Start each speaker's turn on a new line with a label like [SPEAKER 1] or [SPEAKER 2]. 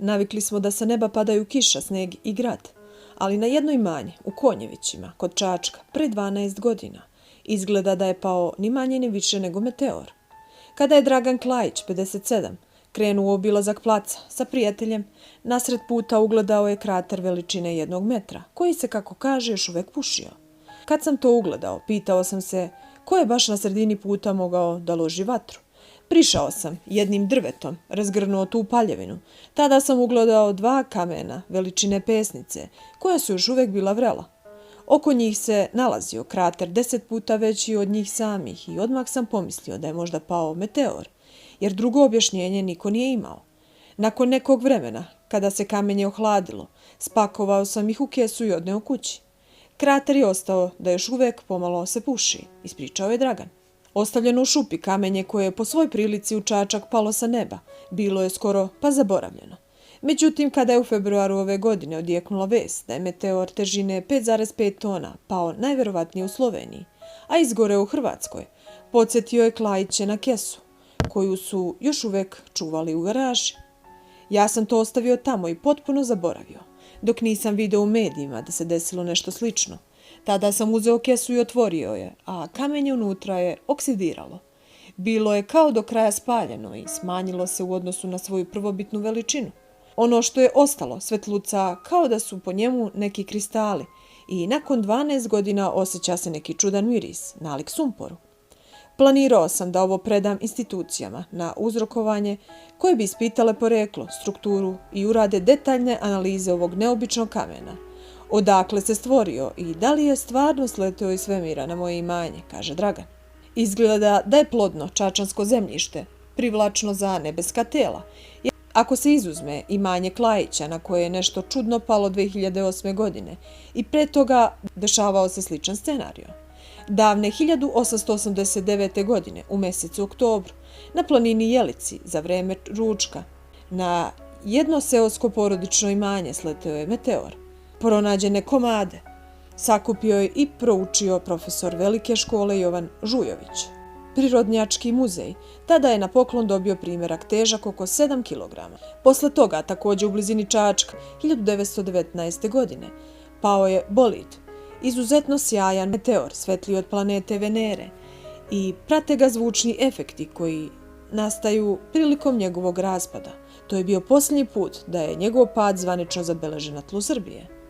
[SPEAKER 1] Navikli smo da sa neba padaju kiša, sneg i grad. Ali na jedno imanje, u Konjevićima, kod Čačka, pre 12 godina, izgleda da je pao ni manje ni više nego meteor. Kada je Dragan Klajić, 57, krenuo u obilazak placa sa prijateljem, nasred puta ugledao je krater veličine 1 metra, koji se, kako kaže, još uvek pušio. Kad sam to ugledao, pitao sam se ko je baš na sredini puta mogao da loži vatru. Prišao sam jednim drvetom, razgrnuo tu paljevinu. Tada sam ugledao 2 kamena veličine pesnice, koja su još uvek bila vrela. Oko njih se nalazio krater 10 puta veći od njih samih i odmah sam pomislio da je možda pao meteor, jer drugo objašnjenje niko nije imao. Nakon nekog vremena, kada se kamenje ohladilo, spakovao sam ih u kesu i odneo kući. Krater je ostao da još uvek pomalo se puši, ispričao je Dragan. Ostavljeno u šupi kamenje koje je po svoj prilici u Čačak palo sa neba, bilo je skoro pa zaboravljeno. Međutim, kada je u februaru ove godine odjeknula vest da je meteor težine 5,5 tona pao najverovatnije u Sloveniji, a izgore u Hrvatskoj, podsjetio je Klajiće na kesu, koju su još uvek čuvali u garaži. Ja sam to ostavio tamo i potpuno zaboravio, dok nisam video u medijima da se desilo nešto slično. Tada sam uzeo kesu i otvorio je, a kamenje unutra je oksidiralo. Bilo je kao do kraja spaljeno i smanjilo se u odnosu na svoju prvobitnu veličinu. Ono što je ostalo svetluca kao da su po njemu neki kristali i nakon 12 godina osjeća se neki čudan miris, nalik sumporu. Planirao sam da ovo predam institucijama na uzrokovanje koje bi ispitale poreklo, strukturu i urade detaljne analize ovog neobičnog kamena. Odakle se stvorio i da li je stvarno sleteo iz svemira na moje imanje, kaže Dragan. Izgleda da je plodno čačansko zemljište, privlačno za nebeska tela. Ako se izuzme imanje Klajića na koje je nešto čudno palo 2008. godine i pre toga dešavao se sličan scenario. Davne 1889. godine u mesecu oktobru na planini Jelici za vreme ručka na jedno seosko porodično imanje sleteo je meteor. Pronađene komade sakupio je i proučio profesor velike škole Jovan Žujović. Prirodnjački muzej tada je na poklon dobio primerak težak oko 7 kg. Posle toga, također u blizini Čačka, 1919. godine, pao je bolid, izuzetno sjajan meteor, svetliji od planete Venere, i prate ga zvučni efekti koji nastaju prilikom njegovog raspada. To je bio posljednji put da je njegov pad zvanično zabeležen na tlu Srbije.